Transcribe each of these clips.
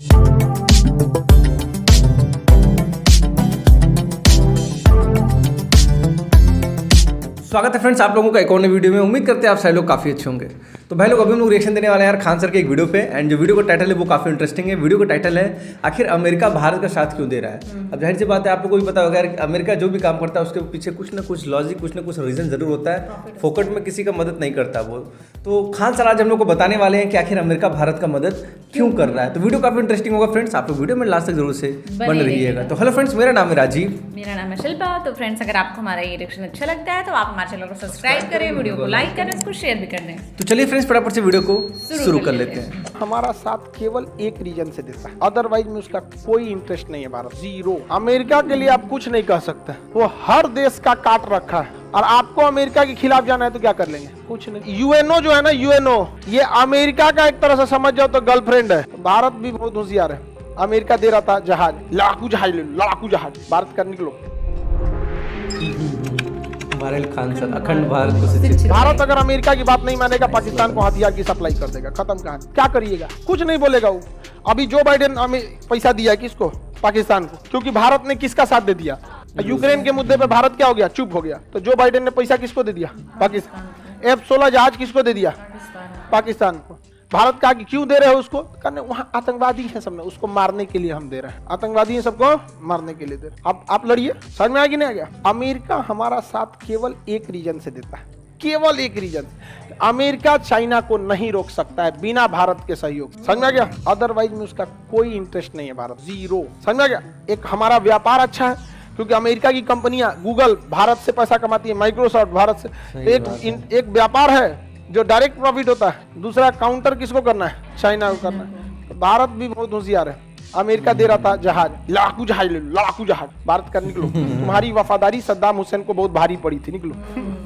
स्वागत है फ्रेंड्स आप लोगों का एक और नई वीडियो में। उम्मीद करते हैं आप सभी लोग काफ़ी अच्छे होंगे। तो भाई लोग अभी हम लोग रिएक्शन देने वाले हैं यार खान सर के एक वीडियो पे। एंड जो वीडियो का टाइटल है वो काफ़ी इंटरेस्टिंग है। वीडियो का टाइटल है आखिर अमेरिका भारत का साथ क्यों दे रहा है। अब जाहिर सी बात है आप लोगों को भी पता होगा यार अमेरिका जो भी काम करता है उसके पीछे कुछ ना कुछ लॉजिक कुछ ना कुछ रीज़न जरूर होता है। फोकट में किसी का मदद नहीं करता वो। तो खान सर आज हम लोग को बताने वाले हैं कि आखिर अमेरिका भारत का मदद क्यों कर रहा है। तो वीडियो काफ़ी इंटरेस्टिंग होगा फ्रेंड्स, आप लोग वीडियो में लास्ट तक जरूर से बन रहिएगा। तो हेलो फ्रेंड्स, मेरा नाम है राजीव। मेरा नाम है शिल्पा। तो फ्रेंड्स अगर आपको हमारा ये रिएक्शन अच्छा लगता है तो आप हमारे चैनल को सब्सक्राइब करें, वीडियो को लाइक करें, उसको शेयर भी कर दें। तो चलिए फ्रेंड्स फटाफट से वीडियो को शुरू कर लेते हैं। हमारा साथ केवल एक रीजन से देता है, अदरवाइज में उसका कोई इंटरेस्ट नहीं है। भारत जीरो। अमेरिका के लिए आप कुछ नहीं कह सकते, वो हर देश का काट रखा है। और आपको अमेरिका के खिलाफ जाना है तो क्या कर लेंगे? कुछ नहीं। यूएनओ जो है ना, यूएनओ ये अमेरिका का एक तरह से समझ जाओ तो गर्लफ्रेंड है। भारत भी बहुत होशियार है। अमेरिका दे रहा था जहाज, लड़ाकू जहाज ले लो, लड़ाकू जहाज, भारत का निकलो। खान सर अखंड भारत को शिक्षित। भारत अगर अमेरिका की बात नहीं मानेगा, पाकिस्तान को हथियार की सप्लाई कर देगा, खत्म कहानी। क्या करिएगा? कुछ नहीं बोलेगा वो। अभी जो बाइडेन पैसा दिया किसको? पाकिस्तान को, क्योंकि भारत ने किसका साथ दे दिया? यूक्रेन के मुद्दे पे भारत क्या हो गया? चुप हो गया। तो जो बाइडेन ने पैसा किसको दे दिया? पाकिस्तान। F-16 जहाज किसको दे दिया? पाकिस्तान को। भारत का क्यों दे रहे हो उसको? कहने वहाँ आतंकवादी है सब, उसको मारने के लिए हम दे रहे हैं। आतंकवादी है सबको मारने के लिए दे रहे। अब आप लड़िए। समझ में आ गया? अमेरिका हमारा साथ केवल एक रीजन से देता है, केवल एक रीजन। अमेरिका चाइना को नहीं रोक सकता है बिना भारत के सहयोग। समझ में आ गया? अदरवाइज में उसका कोई इंटरेस्ट नहीं है। भारत जीरो। समझ में आ गया? एक हमारा व्यापार अच्छा है क्योंकि अमेरिका की कंपनियां, गूगल भारत से पैसा कमाती है, माइक्रोसॉफ्ट भारत से। एक व्यापार है जो डायरेक्ट प्रॉफिट होता है, दूसरा काउंटर किसको करना है? चाइना को करना है। तो भारत भी बहुत होशियार है। अमेरिका दे रहा था जहाज, लड़ाकू जहाज ले लो, लड़ाकू जहाज, भारत का निकलो। तुम्हारी वफादारी सद्दाम हुसैन को बहुत भारी पड़ी थी, निकलो।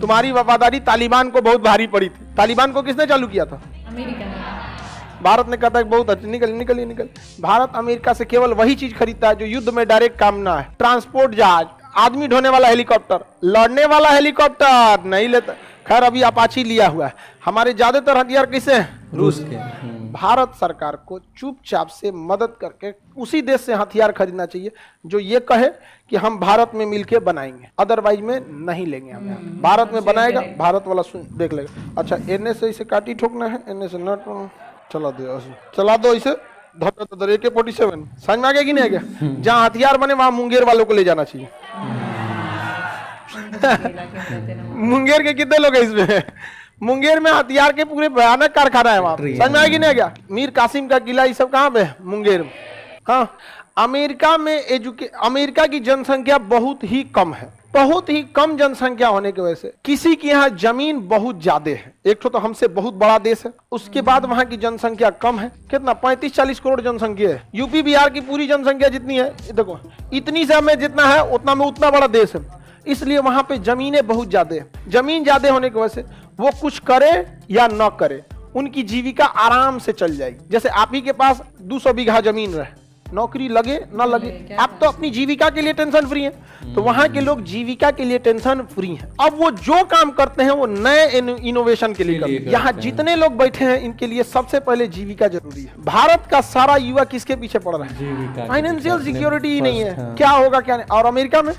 तुम्हारी वफादारी तालिबान को बहुत भारी पड़ी थी। तालिबान को किसने चालू किया था? अमेरिका ने। भारत ने कहा था बहुत अच्छी, निकल। भारत अमेरिका से केवल वही चीज खरीदता है जो युद्ध में डायरेक्ट काम ना है। ट्रांसपोर्ट जहाज, आदमी ढोने वाला हेलीकॉप्टर, लड़ने वाला हेलीकॉप्टर नहीं लेता। खैर अभी अपाची लिया हुआ है। हमारे ज्यादातर हथियार किसे हैं? रूस के। भारत सरकार को चुपचाप से मदद करके उसी देश से हथियार खरीदना चाहिए जो ये कहे कि हम भारत में मिलके बनाएंगे, अदरवाइज में नहीं लेंगे हम। भारत में बनाएगा, भारत वाला देख लेगा। अच्छा एने से इसे काटी ठोकना है, एने से नट चला दो इसे। AK-47 समझ में आ गया कि नहीं आ गया? जहाँ हथियार बने वहां मुंगेर वालों को ले जाना चाहिए। मुंगेर के कितने लोग हैं इसमें? मुंगेर में हथियार के पूरे भयानक कारखाना है वहां। समझ में आ गया नहीं आ गया? मीर कासिम का किला ये सब कहाँ पे? मुंगेर में। हाँ, अमेरिका में अमेरिका की जनसंख्या बहुत ही कम है। बहुत ही कम जनसंख्या होने की वजह से किसी के यहाँ जमीन बहुत ज्यादा है। एक तो हमसे बहुत बड़ा देश है, उसके बाद वहां की जनसंख्या कम है। कितना? 35-40 करोड़ जनसंख्या है। यूपी बिहार की पूरी जनसंख्या जितनी है, देखो इतनी से हमें जितना है उतना में उतना बड़ा देश है। इसलिए वहां पे जमीनें बहुत ज्यादा है। जमीन ज्यादा होने की वजह से वो कुछ करे या न करे, उनकी जीविका आराम से चल जाएगी। जैसे आप ही के पास 200 बीघा जमीन रहे, नौकरी लगे ना लगे, आप तो अपनी जीविका के लिए टेंशन फ्री हैं। तो वहां के लोग जीविका के लिए टेंशन फ्री हैं। अब वो जो काम करते हैं वो नए इनोवेशन के लिए करते हैं। यहाँ जितने लोग बैठे हैं इनके लिए सबसे पहले जीविका जरूरी है। भारत का सारा युवा किसके पीछे पड़ रहा है? फाइनेंशियल सिक्योरिटी ही नहीं है। क्या होगा क्या नहीं। और अमेरिका में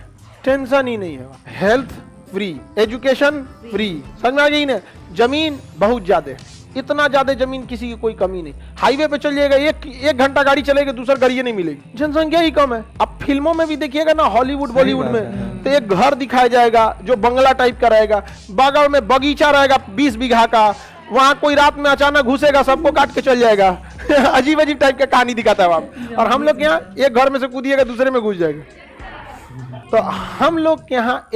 टेंशन ही नहीं है। Health free, education free. समझ में आ गई ना? जमीन बहुत ज्यादा, इतना ज्यादा जमीन किसी की कोई कमी नहीं। हाईवे पे चल जाएगा, एक घंटा गाड़ी चलेगी, दूसरा गाड़ी नहीं मिलेगी। जनसंख्या ही कम है। अब फिल्मों में भी देखिएगा ना, हॉलीवुड बॉलीवुड में, तो एक घर दिखाया जाएगा जो बंगला टाइप का रहेगा, बगल में बगीचा रहेगा 20 बीघा का, वहां कोई रात में अचानक घुसेगा, सबको काट के चल जाएगा। अजीब अजीब टाइप का कहानी दिखाता है वहां। और हम लोग यहाँ एक घर में से कूदिएगा दूसरे में घुस जाएगा। तो हम लोग के यहाँ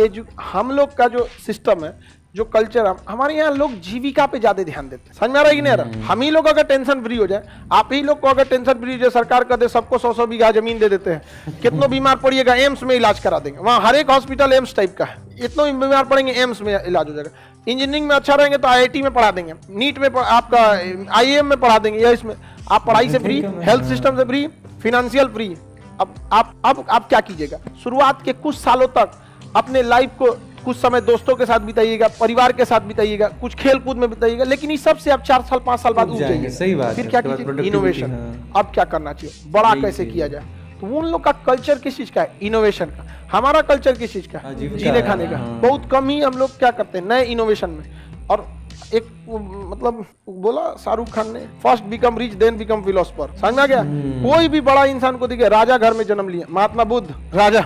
हम लोग का जो सिस्टम है, जो कल्चर, हमारे यहाँ लोग जीविका पे ज्यादा ध्यान देते हैं। समझ में आ रहा है कि नहीं आ रहा? हम ही लोग अगर टेंशन फ्री हो जाए, आप ही लोग को अगर टेंशन फ्री हो जाए, सरकार कर दे सबको 100-100 बीघा जमीन दे देते हैं। कितनों बीमार पड़िएगा एम्स में इलाज करा देंगे। वहाँ हर एक हॉस्पिटल एम्स टाइप का है। इतनों बीमार पड़ेंगे एम्स में इलाज हो जाएगा। इंजीनियरिंग में अच्छा रहेंगे तो IIT में पढ़ा देंगे, नीट में आपका IIM में पढ़ा देंगे, या इसमें आप पढ़ाई से फ्री, हेल्थ सिस्टम से फ्री, फिनेंशियल फ्री। अब आप क्या कीजिएगा? शुरुआत के कुछ सालों तक अपने लाइफ को कुछ समय दोस्तों के साथ बिताइएगा, परिवार के साथ बिताइएगा, कुछ खेल कूद में बिताइएगा, लेकिन इस सब से आप 4 साल 5 साल बाद उठ जाएंगे। सही बात फिर है, क्या उसके बाद कीजिए? productivity, innovation. हाँ। अब क्या करना चाहिए, बड़ा कैसे किया जाए, तो वो उन लोग का कल्चर किस चीज का है, इनोवेशन का। हमारा कल्चर किस चीज का है, जीने खाने का। बहुत कम ही हम लोग क्या करते हैं नए इनोवेशन में। और एक मतलब बोला शाहरुख खान ने, first become rich then become philosopher, समझ में आ गया। कोई भी बड़ा इंसान को देखिए, राजा घर में जन्म लिया, महात्मा बुद्ध राजा,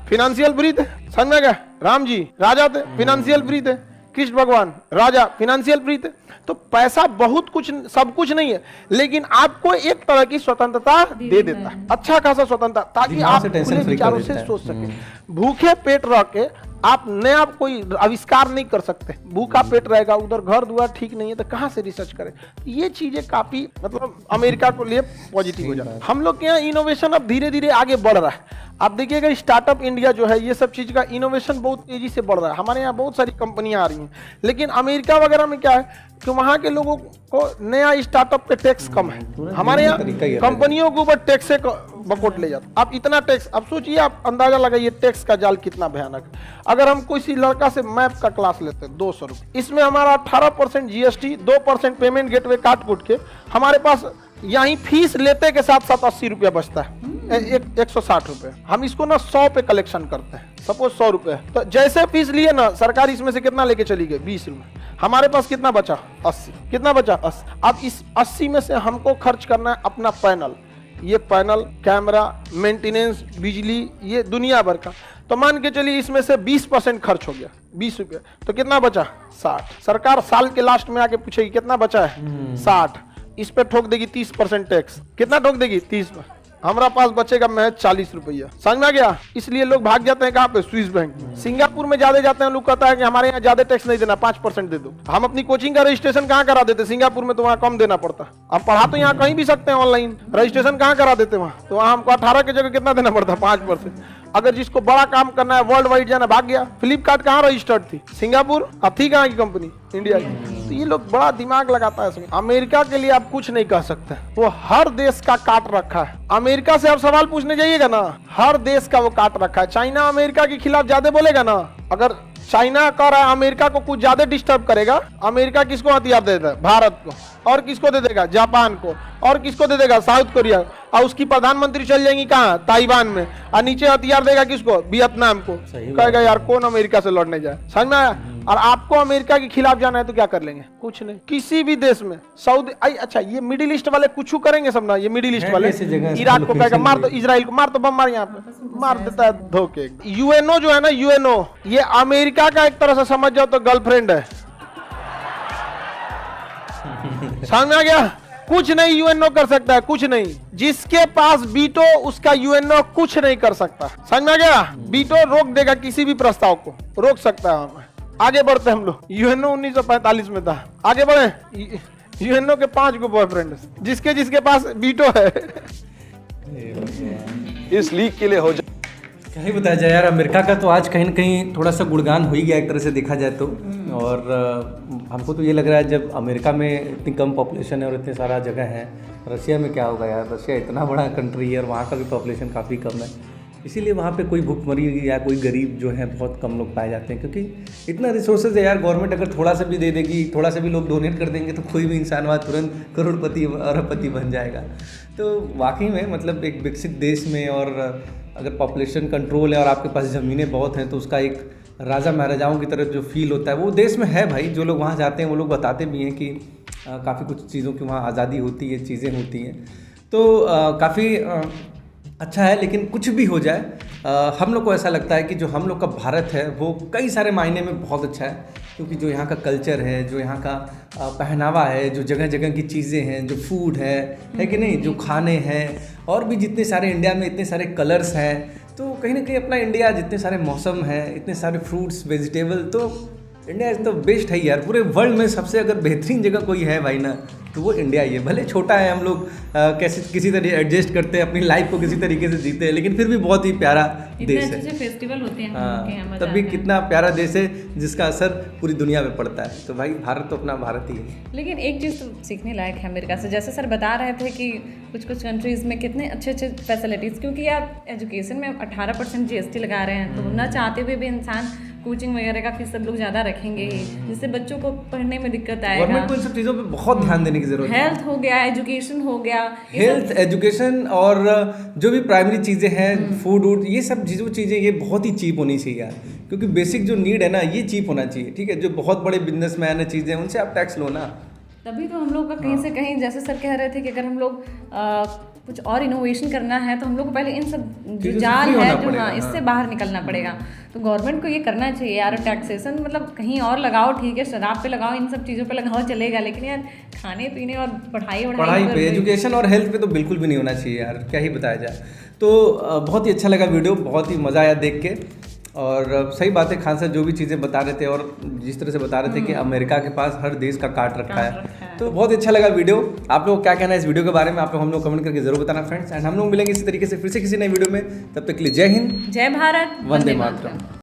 फिनेंशियल फ्री थे, समझ में आ गया। राम जी राजा थे, फिनेंशियल फ्री थे। कृष्ण भगवान राजा, फिनेंशियल फ्री थे। तो पैसा बहुत कुछ सब कुछ नहीं है, लेकिन आपको एक तरह की स्वतंत्रता दे देता है, अच्छा खासा स्वतंत्रता, ताकि आप खुले विचारों से सोच सके। भूखे पेट रह के आप नया कोई आविष्कार नहीं कर सकते। भूखा पेट रहेगा, उधर घर दुआर ठीक नहीं है, तो कहाँ से रिसर्च करें। ये चीजें काफी मतलब अमेरिका को लिए पॉजिटिव हो जाता है। हम लोग के यहाँ इनोवेशन अब धीरे धीरे आगे बढ़ रहा है। आप देखिएगा स्टार्टअप इंडिया जो है, ये सब चीज का इनोवेशन बहुत तेजी से बढ़ रहा है। हमारे यहाँ बहुत सारी कंपनियां आ रही हैं, लेकिन अमेरिका वगैरह में क्या है कि वहाँ के लोगों को नया स्टार्टअप पे टैक्स कम है। हमारे यहाँ कंपनियों के ऊपर टैक्स से बकोट ले जाता। आप इतना टैक्स, अब सोचिए, आप अंदाजा लगाइए टैक्स का जाल कितना भयानक है। अगर हम किसी लड़का से मैप का क्लास लेते हैं 200 रुपये, इसमें हमारा 18% GST, 2% पेमेंट गेटवे काट कूट के हमारे पास यहीं फीस लेते के साथ साथ 80 रुपया बचता है, 160 रुपये। हम इसको ना 100 पे कलेक्शन करते हैं, सपोज 100 रुपये, तो जैसे फीस लिए ना सरकार इसमें से कितना लेके चली गई, 20 रुपये। हमारे पास कितना बचा, 80। कितना बचा, 80। अब इस 80 में से हमको खर्च करना है अपना पैनल, ये पैनल, कैमरा, मेंटेनेंस, बिजली, ये दुनिया भर का। तो मान के चलिए इसमें से 20% खर्च हो गया, 20 रुपये, तो कितना बचा, 60। सरकार साल के लास्ट में आके पूछेगी कितना बचा है, 60। इस पे ठोक देगी 30% टैक्स। कितना ठोक देगी, 30। हमारा पास बचेगा महज 40 रुपया। समझ में आ गया। इसलिए लोग भाग जाते हैं कहाँ पे, स्विस बैंक। सिंगापुर में ज्यादा जाते हैं लोग, कहता है कि हमारे यहाँ ज्यादा टैक्स नहीं देना, 5% दे दो। हम अपनी कोचिंग का रजिस्ट्रेशन कहाँ करा देते, सिंगापुर में, तो वहाँ कम देना पड़ता। हम पढ़ा तो यहाँ कहीं भी सकते हैं ऑनलाइन, रजिस्ट्रेशन कहाँ करा देते वहाँ, तो वहाँ हमको 18 की जगह कितना देना पड़ता, 5%। अगर जिसको बड़ा काम करना है, वर्ल्ड वाइड जाना, भाग गया। फ्लिपकार्ट कहाँ रजिस्टर्ड थी, सिंगापुर। अब थी कहाँ की कंपनी, इंडिया की। तो ये लोग बड़ा दिमाग लगाता है इसमें। अमेरिका के लिए आप कुछ नहीं कह सकते, वो हर देश का काट रखा है। अमेरिका से आप सवाल पूछने जाइएगा ना, हर देश का वो काट रखा है। चाइना अमेरिका के खिलाफ ज्यादा बोलेगा ना, अगर चाइना कह रहा है अमेरिका को कुछ ज्यादा डिस्टर्ब करेगा, अमेरिका किसको हथियार दे देता है, भारत को। और किसको दे देगा, जापान को। और किसको दे देगा, साउथ कोरिया। और उसकी प्रधानमंत्री चल जाएंगी कहाँ, ताइवान में। और नीचे हथियार देगा किसको, वियतनाम को। कहेगा यार कौन अमेरिका से लड़ने जाए, समझ में आया। और आपको अमेरिका के खिलाफ जाना है तो क्या कर लेंगे, कुछ नहीं। किसी भी देश में सऊदी, अच्छा ये मिडिल ईस्ट वाले कुछ करेंगे सब ना, ये मिडिल ईस्ट वाले इराक को कहेगा मार दो, इजराइल को मार दो, बम मार, यहाँ पे मार देता है धोखे। यूएनओ जो है ना, यूएनओ ये अमेरिका का एक तरह से समझ जाओ तो गर्लफ्रेंड है। समझ में आ गया। कुछ नहीं यूएनओ कर सकता है, कुछ नहीं। जिसके पास वीटो उसका यूएनओ कुछ नहीं कर सकता। समझ में आ गया। वीटो रोक देगा किसी भी प्रस्ताव को, रोक सकता है। आगे बढ़ते हम लोग। यूएनओ 1945 में था, आगे बढ़े। यूएनओ के 5 गो बॉयफ्रेंड, जिसके पास वीटो है। इस लीग के लिए हो जाए, क्या ही बताया जाए यार। अमेरिका का तो आज कहीं ना कहीं थोड़ा सा गुणगान हो ही गया एक तरह से देखा जाए तो। और हमको तो ये लग रहा है जब अमेरिका में इतनी कम पॉपुलेशन है और इतने सारा जगह है, रशिया में क्या होगा यार। रशिया इतना बड़ा कंट्री है और वहाँ का भी पॉपुलेशन काफ़ी कम है, इसीलिए वहाँ पे कोई भूखमरी या कोई गरीब जो है बहुत कम लोग पाए जाते हैं। क्योंकि इतना रिसोर्सेज है यार, गवर्नमेंट अगर थोड़ा सा भी दे देगी, थोड़ा सा भी लोग डोनेट कर देंगे तो कोई भी इंसान वहाँ तुरंत करोड़पति अरबपति बन जाएगा। तो वाकई में मतलब एक विकसित देश में, और अगर पॉपुलेशन कंट्रोल है और आपके पास ज़मीनें बहुत हैं, तो उसका एक राजा महाराजाओं की तरह जो फील होता है वो देश में है भाई। जो लोग वहाँ जाते हैं वो लोग बताते भी हैं कि काफ़ी कुछ चीज़ों की वहाँ आज़ादी होती है, चीज़ें होती हैं। तो काफ़ी अच्छा है। लेकिन कुछ भी हो जाए, हम लोग को ऐसा लगता है कि जो हम लोग का भारत है वो कई सारे मायने में बहुत अच्छा है। क्योंकि जो यहाँ का कल्चर है, जो यहाँ का पहनावा है, जो जगह जगह की चीज़ें हैं, जो फूड है कि नहीं, जो खाने हैं, और भी जितने सारे इंडिया में इतने सारे कलर्स हैं, तो कहीं ना कहीं अपना इंडिया, जितने सारे मौसम हैं, इतने सारे फ्रूट्स, वेजिटेबल, तो इंडिया इज़ द बेस्ट है यार। पूरे वर्ल्ड में सबसे अगर बेहतरीन जगह कोई है भाई ना, तो वो इंडिया ही है। भले छोटा है, हम लोग कैसे किसी तरह एडजस्ट करते हैं, अपनी लाइफ को किसी तरीके से जीते हैं, लेकिन फिर भी बहुत ही प्यारा देश है। अच्छे फेस्टिवल होते हैं हाँ, तब भी कितना प्यारा देश है जिसका असर पूरी दुनिया में पड़ता है। तो भाई भारत तो अपना भारत ही है। लेकिन एक चीज़ तो सीखने लायक है अमेरिका से, जैसे सर बता रहे थे कि कुछ कुछ कंट्रीज़ में कितने अच्छे अच्छे फैसिलिटीज़, क्योंकि यार एजुकेशन में 18% GST लगा रहे हैं, तो ना चाहते हुए भी इंसान कोचिंग वगैरह का फीस सब लोग ज़्यादा रखेंगे ही, जिससे बच्चों को पढ़ने में दिक्कत आएगा। गवर्नमेंट को इन सब चीज़ों पे बहुत ध्यान देने की जरूरत है। हेल्थ हो गया, एजुकेशन हो गया, हेल्थ, एजुकेशन और जो भी प्राइमरी चीज़ें हैं, फूड वूड, ये सब चीज़ें ये बहुत ही चीप होनी चाहिए यार, क्योंकि बेसिक जो नीड है ना ये चीप होना चाहिए, ठीक है। जो बहुत बड़े बिजनेसमैन है चीज़ें, उनसे आप टैक्स लो ना। तभी तो हम लोग का कहीं से कहीं, जैसे सर कह रहे थे कि अगर हम लोग कुछ और इनोवेशन करना है तो हम लोग को पहले इन सब जो चीज़ों से जाल free है होना जो पड़ेगा, हाँ इससे बाहर निकलना पड़ेगा। तो गवर्नमेंट को ये करना चाहिए यार, टैक्सेशन मतलब कहीं और लगाओ, ठीक है, शराब पे लगाओ, इन सब चीज़ों पे लगाओ, चलेगा, लेकिन यार खाने पीने और पढ़ाई पे, एजुकेशन और हेल्थ पे तो बिल्कुल भी नहीं होना चाहिए यार, क्या ही बताया जाए। तो बहुत ही अच्छा लगा वीडियो, बहुत ही मज़ा आया देख के। और सही बात है, खान साहब जो भी चीज़ें बता रहे थे और जिस तरह से बता रहे थे कि अमेरिका के पास हर देश का कार्ड रखा है, तो बहुत ही अच्छा लगा वीडियो। आप लोग क्या कहना है इस वीडियो के बारे में, आप लोग हम लोग कमेंट करके जरूर बताना फ्रेंड्स। एंड हम लोग मिलेंगे इसी तरीके से फिर से किसी नए वीडियो में, तब तक के लिए जय हिंद, जय भारत, वंदे मातरम।